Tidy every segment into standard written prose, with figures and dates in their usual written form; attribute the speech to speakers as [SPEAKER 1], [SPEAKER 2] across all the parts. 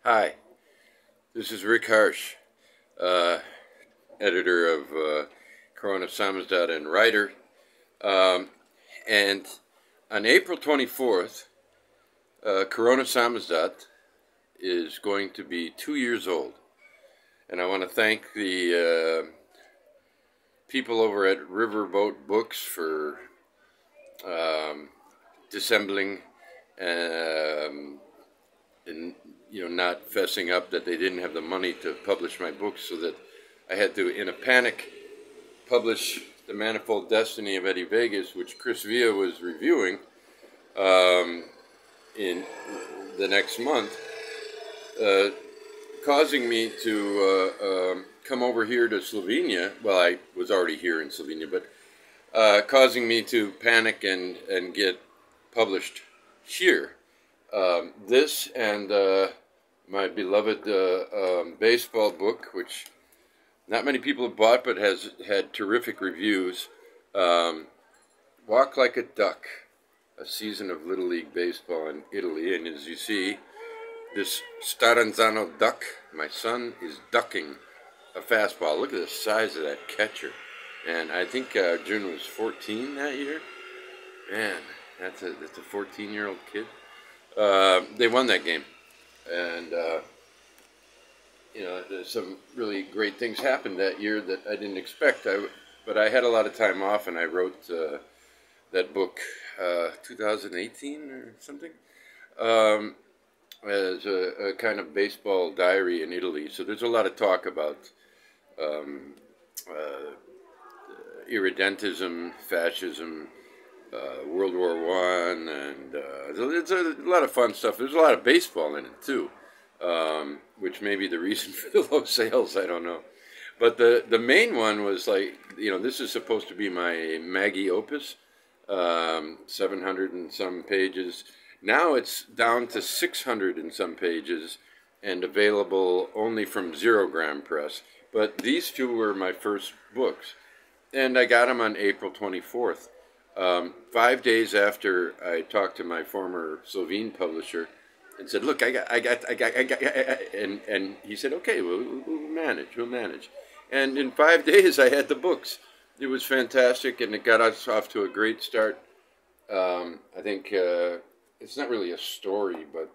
[SPEAKER 1] Hi, this is Rick Harsh, uh, editor of Corona Samizdat and writer. Um, and on April 24th, Corona Samizdat is going to be 2 years old. And I want to thank the people over at Riverboat Books for dissembling and not fessing up that they didn't have the money to publish my books, so that I had to, in a panic, publish The Manifold Destiny of Eddie Vegas, which Chris Villa was reviewing in the next month, causing me to come over here to Slovenia. Well, I was already here in Slovenia, but causing me to panic and get published here. This and my beloved baseball book, which not many people have bought but has had terrific reviews, Walk Like a Duck, a season of Little League Baseball in Italy. And as you see, this Staranzano duck, my son, is ducking a fastball. Look at the size of that catcher. And I think June was 14 that year. Man, that's a 14-year-old kid. They won that game, and there's some really great things happened that year that I didn't expect. But I had a lot of time off, and I wrote that book, 2018 or something, as a kind of baseball diary in Italy. So there's a lot of talk about irredentism, fascism, World War I, and it's a lot of fun stuff. There's a lot of baseball in it too, which may be the reason for the low sales. I don't know, but the main one was like, this is supposed to be my Maggie opus, 700 and some pages. Now it's down to 600 and some pages, and available only from Zero Gram Press. But these two were my first books, and I got them on April 24th. 5 days after I talked to my former Slovene publisher and said, "Look, I got," and he said, "Okay, we'll manage." And in 5 days, I had the books. It was fantastic, and it got us off to a great start. I think it's not really a story, but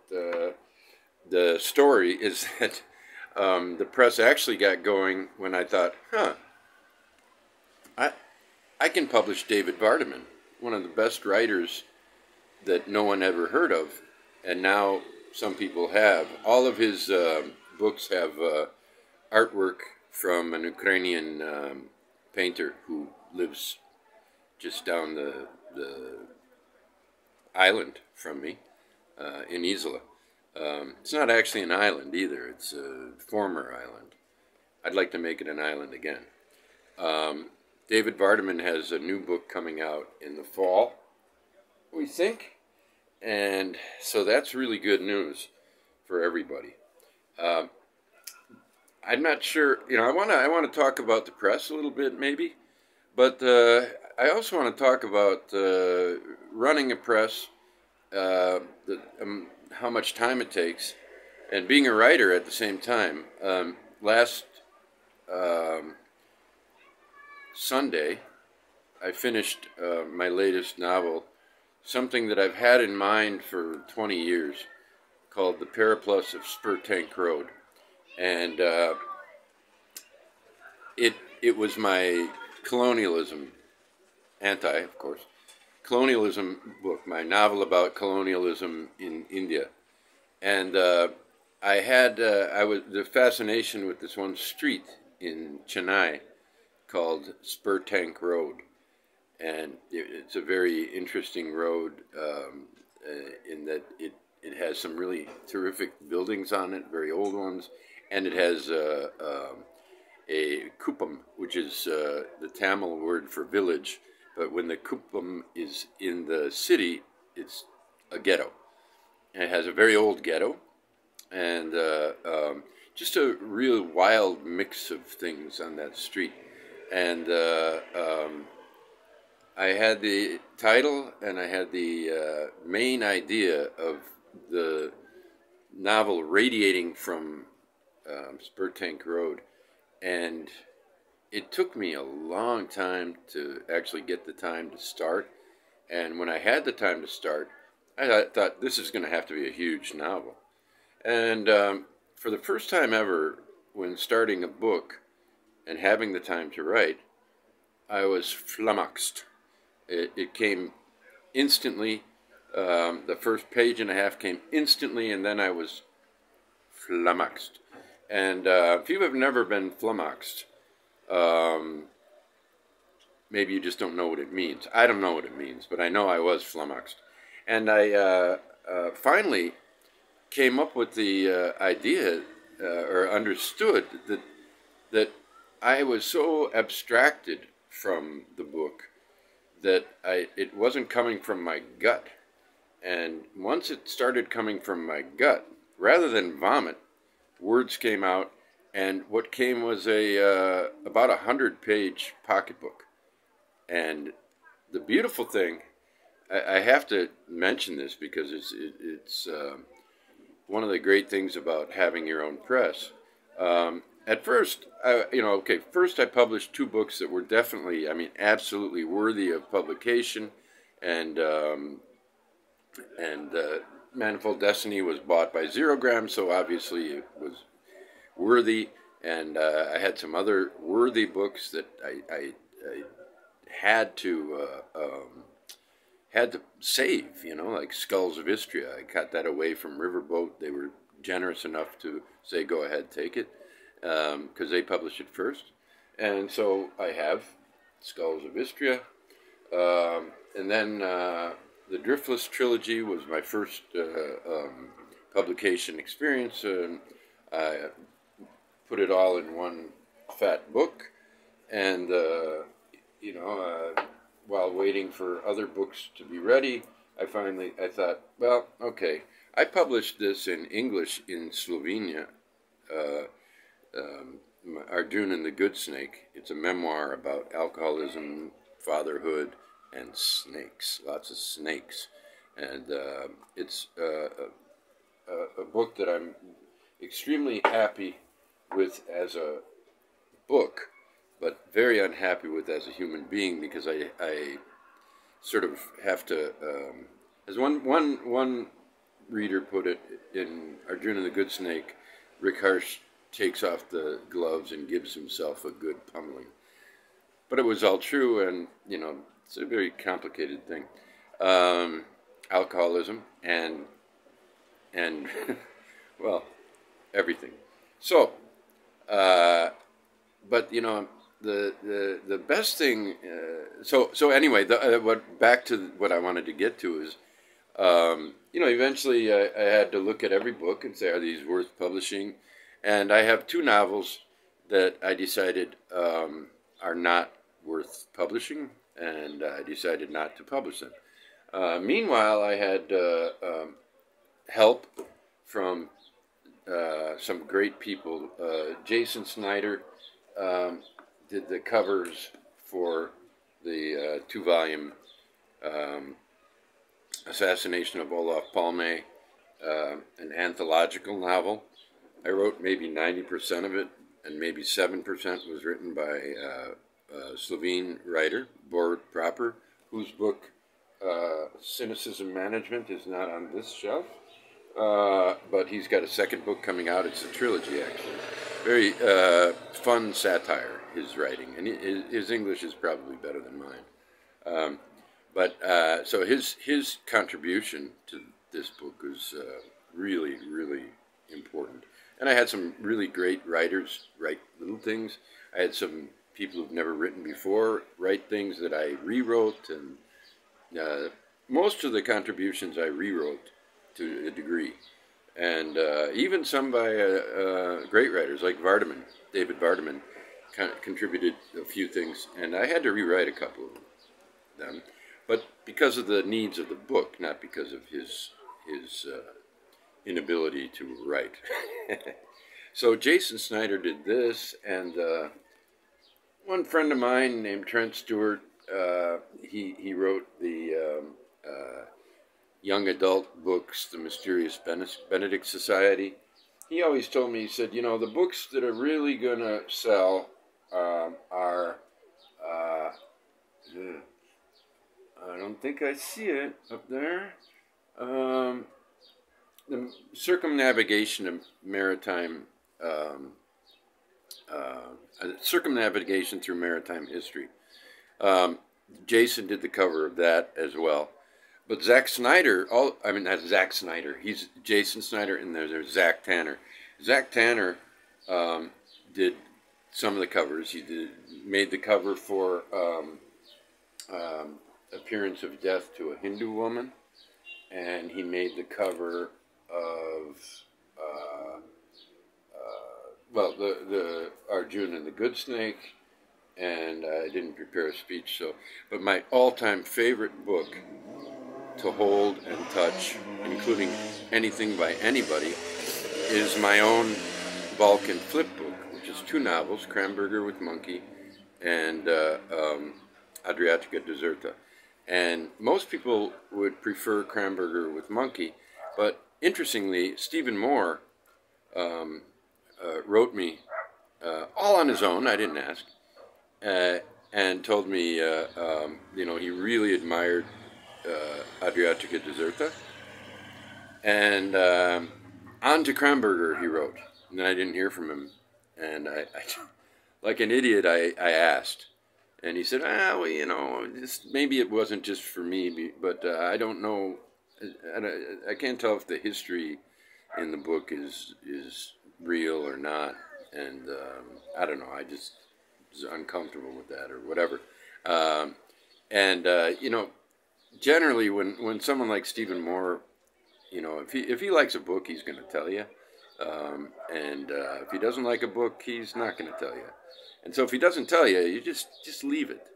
[SPEAKER 1] the story is that the press actually got going when I thought, I can publish David Vardaman, one of the best writers that no one ever heard of, and now some people have. All of his books have artwork from an Ukrainian painter who lives just down the island from me, in Isola. It's not actually an island either. It's a former island. I'd like to make it an island again. David Vardaman has a new book coming out in the fall, we think, and so that's really good news for everybody. I'm not sure, I want to talk about the press a little bit, maybe, but I also want to talk about running a press, how much time it takes, and being a writer at the same time. Last Sunday, I finished my latest novel, something that I've had in mind for 20 years, called The Periplus of Spur Tank Road. And it was my colonialism, of course, colonialism book, my novel about colonialism in India. And I was the fascination with this one street in Chennai called Spur Tank Road, and it's a very interesting road in that it has some really terrific buildings on it, very old ones, and it has a kupam, which is the Tamil word for village, but when the kupam is in the city, it's a ghetto. And it has a very old ghetto, and just a real wild mix of things on that street. And I had the title, and I had the main idea of the novel radiating from Spur Tank Road, and it took me a long time to actually get the time to start. And when I had the time to start, I thought this is going to have to be a huge novel. And for the first time ever, when starting a book and having the time to write, I was flummoxed. It came instantly. The first page and a half came instantly, and then I was flummoxed. And if you have never been flummoxed, maybe you just don't know what it means. I don't know what it means, but I know I was flummoxed. And I finally came up with the idea or understood that I was so abstracted from the book that it wasn't coming from my gut. And once it started coming from my gut, rather than vomit, words came out, and what came was about 100-page pocketbook. And the beautiful thing, I have to mention this because it's one of the great things about having your own press. At first, first I published 2 books that were definitely, absolutely worthy of publication, and Manifold Destiny was bought by Zero Gram, so obviously it was worthy. And I had some other worthy books that I had to save, like Skulls of Istria. I got that away from Riverboat. They were generous enough to say, go ahead, take it, because they published it first. And so I have Skulls of Istria. And then the Driftless trilogy was my first publication experience. I put it all in one fat book, and while waiting for other books to be ready, I thought, well, okay, I published this in English in Slovenia, Arjun and the Good Snake. It's a memoir about alcoholism, fatherhood, and snakes, lots of snakes. And it's a book that I'm extremely happy with as a book, but very unhappy with as a human being, because I sort of have to, as one reader put it in Arjuna the Good Snake, Rick Harsh takes off the gloves and gives himself a good pummeling. But it was all true, and, it's a very complicated thing. Alcoholism and well, everything. So, but, the best thing, so anyway, back to what I wanted to get to is, eventually I had to look at every book and say, are these worth publishing? And I have 2 novels that I decided are not worth publishing, and I decided not to publish them. Meanwhile, I had help from some great people. Jason Snyder did the covers for the 2-volume Assassination of Olof Palme, an anthological novel. I wrote maybe 90% of it, and maybe 7% was written by a Slovene writer, Borut Proper, whose book, Cynicism Management, is not on this shelf. But he's got a second book coming out. It's a trilogy, actually. Very fun satire, his writing. And his English is probably better than mine. So his contribution to this book was really, really important. And I had some really great writers write little things. I had some people who've never written before write things that I rewrote. And most of the contributions I rewrote to a degree. And even some by great writers like Vardaman, David Vardaman, contributed a few things. And I had to rewrite a couple of them. But because of the needs of the book, not because of his inability to write. So Jason Snyder did this, and one friend of mine named Trent Stewart, he wrote the young adult books, The Mysterious Benedict Society. He always told me, he said, you know, the books that are really going to sell are, uh, I don't think I see it up there, the circumnavigation of maritime, circumnavigation through maritime history. Jason did the cover of that as well. But Zack Snyder, not Zack Snyder, he's Jason Snyder, and there's Zack Tanner. Zack Tanner did some of the covers. He made the cover for Appearance of Death to a Hindu Woman, and he made the cover of the Arjuna and the Good Snake, and I didn't prepare a speech, but my all-time favorite book to hold and touch, including anything by anybody, is my own Balkan flip book, which is 2 novels, Kramberger with Monkey and Adriatica Deserta. And most people would prefer Kramberger with Monkey, but interestingly, Stephen Moore wrote me all on his own, I didn't ask, and told me, he really admired Adriatica Deserta. And on to Kramberger, he wrote. And then I didn't hear from him. And I like an idiot, I asked. And he said, maybe it wasn't just for me, but I don't know. I can't tell if the history in the book is real or not. And I don't know, I just was uncomfortable with that or whatever. Generally, when someone like Stephen Moore, if he likes a book, he's going to tell you. If he doesn't like a book, he's not going to tell you. And so if he doesn't tell you, you just leave it.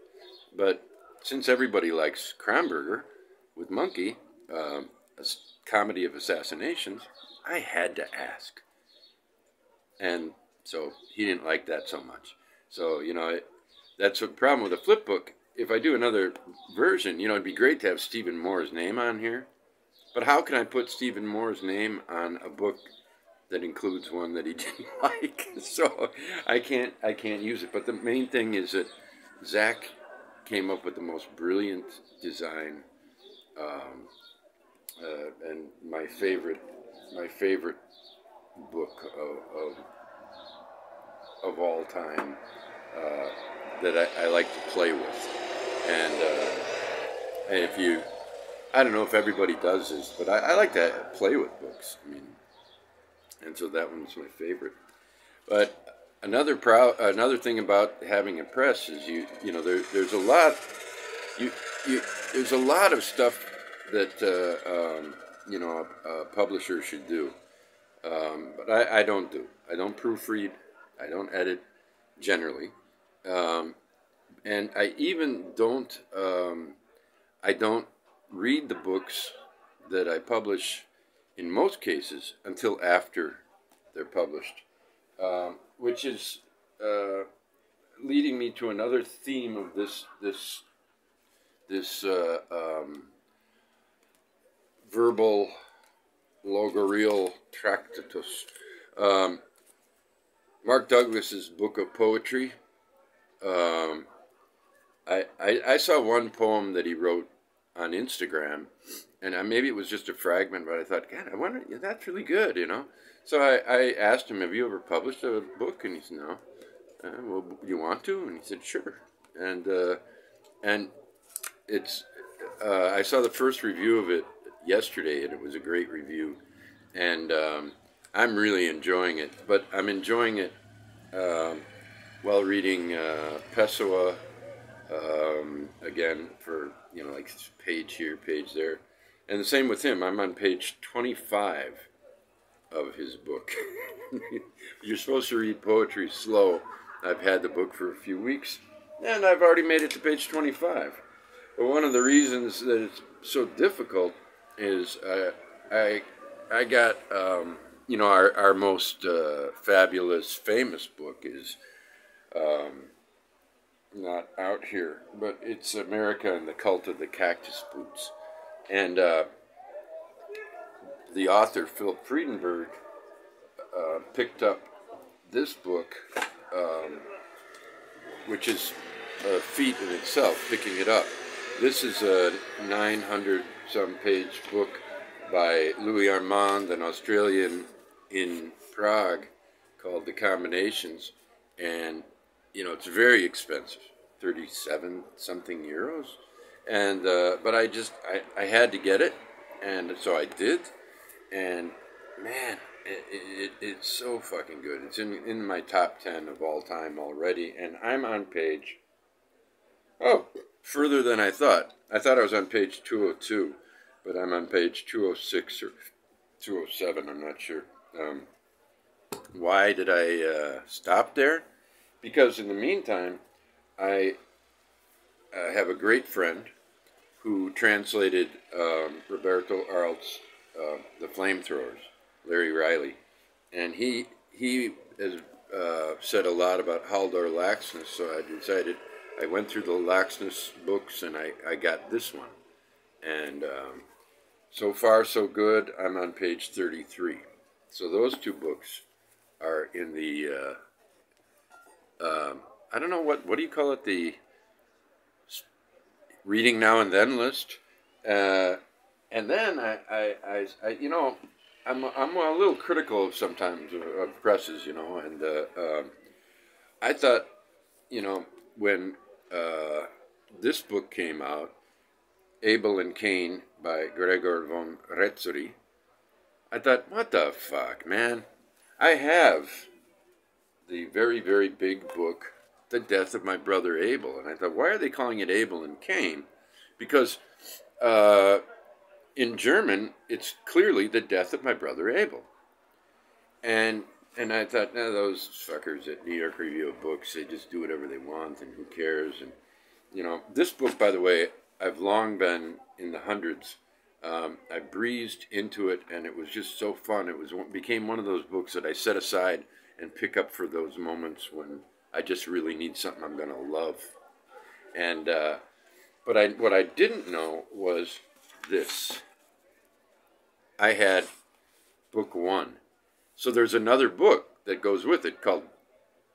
[SPEAKER 1] But since everybody likes Kramberger with Monkey, a comedy of assassinations, I had to ask. And so he didn't like that so much. So, that's a problem with a flip book. If I do another version, it'd be great to have Stephen Moore's name on here. But how can I put Stephen Moore's name on a book that includes one that he didn't like? So I can't use it. But the main thing is that Zach came up with the most brilliant design, and my favorite book of all time that I like to play with. And I don't know if everybody does this, but I like to play with books. And so that one's my favorite. But another thing about having a press is there's a lot there's a lot of stuff that a publisher should do. But I don't do. I don't proofread. I don't edit generally. And I even don't, I don't read the books that I publish in most cases until after they're published, which is leading me to another theme of this verbal logorial tractatus. Mark Douglas's book of poetry. I saw one poem that he wrote on Instagram, and maybe it was just a fragment, but I thought, God, I wonder, that's really good, So I asked him, have you ever published a book? And he said, no. Well, you want to? And he said, sure. And it's, I saw the first review of it yesterday, and it was a great review. And I'm really enjoying it, but I'm enjoying it while reading Pessoa, again, for, like page here, page there. And the same with him. I'm on page 25 of his book. You're supposed to read poetry slow. I've had the book for a few weeks, and I've already made it to page 25. But one of the reasons that it's so difficult is I got, our most fabulous, famous book is not out here, but it's America and the Cult of the Cactus Boots. And the author, Philip Friedenberg, picked up this book, which is a feat in itself, picking it up. This is a 900-some page book by Louis Armand, an Australian in Prague, called The Combinations. And, you know, it's very expensive, 37 something euros. And, but I had to get it. And so I did. And, man, it's so fucking good. It's in my top 10 of all time already. And I'm on page, further than I thought. I thought I was on page 202, but I'm on page 206 or 207, I'm not sure. Why did I stop there? Because in the meantime, I have a great friend who translated Roberto Arlt's The Flamethrowers, Larry Riley. And he has said a lot about Haldor Laxness, so I decided, I went through the Laxness books and I got this one. And so far so good. I'm on page 33. So those two books are in the, I don't know, what do you call it, the reading now and then list. And then I you know, I'm a little critical sometimes of presses, you know, and I thought, you know, when this book came out, Abel and Cain by Gregor von Retzuri, I thought, what the fuck, man? I have the very, very big book, The Death of My Brother Abel. And I thought, why are they calling it Abel and Cain? Because in German, it's clearly The Death of My Brother Abel. And I thought, no, those fuckers at New York Review of Books, they just do whatever they want, and who cares? And, you know, this book, by the way, I've long been in the hundreds. I breezed into it, and it was just so fun. It became one of those books that I set aside and pick up for those moments when I just really need something I'm going to love. And but what I didn't know was this. I had book one. So there's another book that goes with it called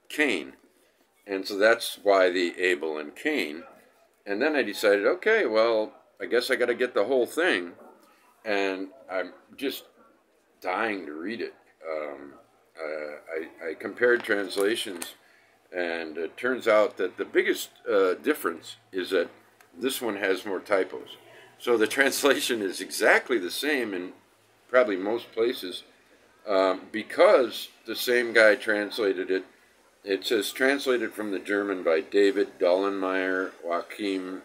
[SPEAKER 1] Cain. And so that's why the Abel and Cain. And then I decided, okay, well, I guess I got to get the whole thing. And I'm just dying to read it. I compared translations, and it turns out that the biggest difference is that this one has more typos. So the translation is exactly the same in probably most places, because the same guy translated it. It says translated from the German by David Dollenmeyer, Joachim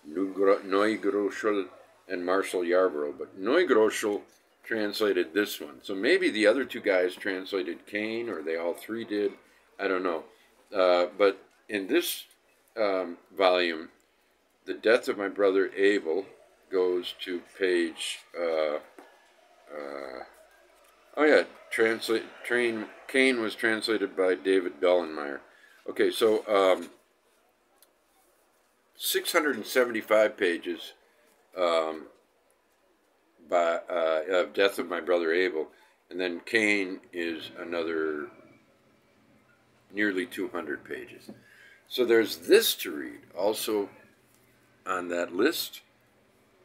[SPEAKER 1] Neugroschel, and Marshall Yarborough. But Neugroschel translated this one. So maybe the other two guys translated Cain, or they all three did. I don't know. But in this volume, The Death of My Brother Abel goes to page... Cain was translated by David Dollenmeyer. Okay, so 675 pages of Death of My Brother Abel, and then Cain is another nearly 200 pages. So there's this to read also on that list,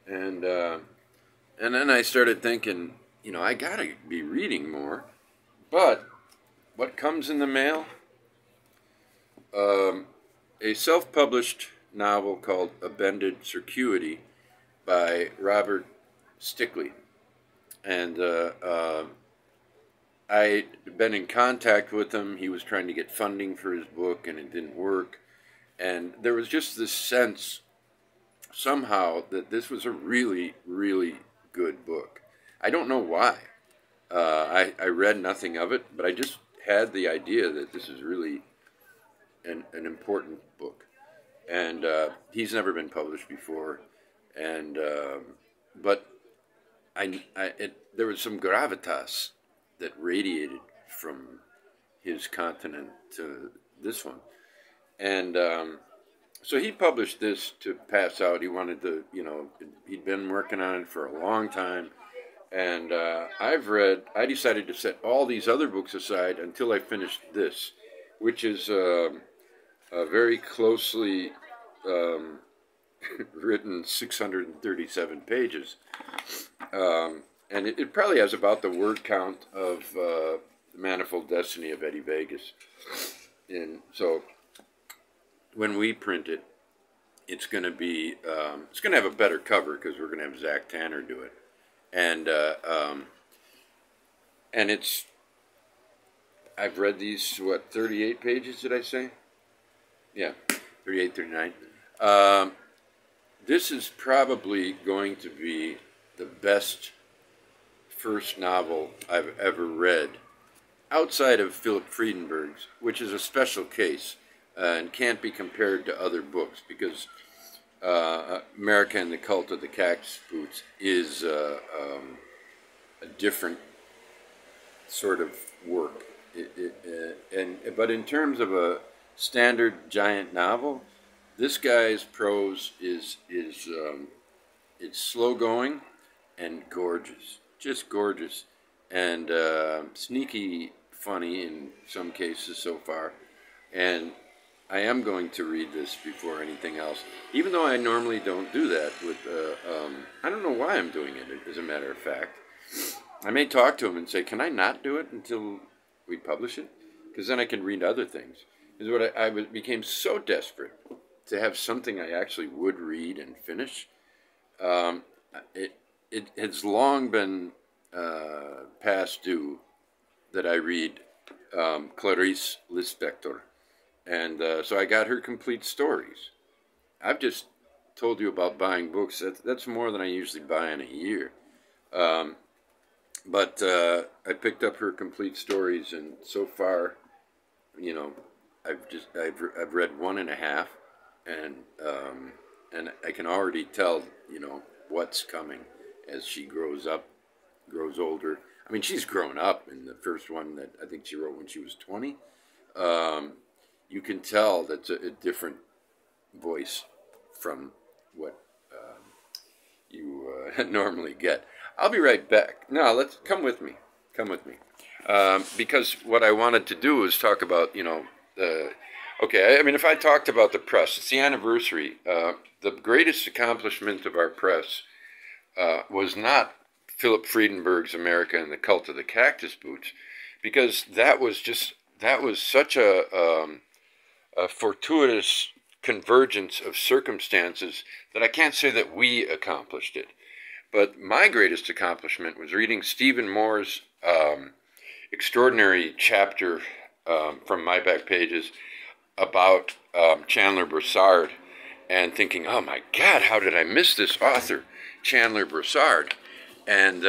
[SPEAKER 1] and then I started thinking, you know, I gotta be reading more. But what comes in the mail? A self-published novel called A Bended Circuity by Robert Stickley. And I'd been in contact with him. He was trying to get funding for his book, and it didn't work. And there was just this sense somehow that this was a really, really good book. I don't know why. I read nothing of it, but I just had the idea that this is really an important book. And he's never been published before. And but there was some gravitas that radiated from his continent to this one. And so he published this to pass out. He wanted to, you know, he'd been working on it for a long time. And I decided to set all these other books aside until I finished this, which is a very closely written 637 pages. And it probably has about the word count of The Manifold Destiny of Eddie Vegas. And so when we print it, it's going to be, it's going to have a better cover because we're going to have Zach Tanner do it. And it's, I've read these, what, 38 pages, did I say? Yeah, 38, 39. This is probably going to be the best first novel I've ever read, outside of Philip Friedenberg's, which is a special case and can't be compared to other books because America and the Cult of the Cactus Boots is a different sort of work. But in terms of a standard giant novel, this guy's prose is it's slow going and gorgeous, just gorgeous, and sneaky funny in some cases so far. And I am going to read this before anything else, even though I normally don't do that. With I don't know why I'm doing it. As a matter of fact, I may talk to him and say, "Can I not do it until we publish it? Because then I can read other things." Is what I became so desperate to have something I actually would read and finish. It has long been past due that I read Clarice Lispector. And so I got her complete stories. I've just told you about buying books. That's more than I usually buy in a year. But I picked up her complete stories, and so far, you know, I've read 1.5, and I can already tell, you know, what's coming as she grows up, grows older. I mean, she's grown up in the first one that I think she wrote when she was 20. You can tell that's a different voice from what you normally get. I'll be right back. No, let's come with me. Come with me. Because what I wanted to do is talk about, you know, okay, I mean, if I talked about the press, it's the anniversary. The greatest accomplishment of our press was not Philip Friedenberg's America and the Cult of the Cactus Boots, because that was such a fortuitous convergence of circumstances that I can't say that we accomplished it. But my greatest accomplishment was reading Stephen Moore's extraordinary chapter from My Back Pages about Chandler Broussard, and thinking, oh my God, how did I miss this author, Chandler Broussard? And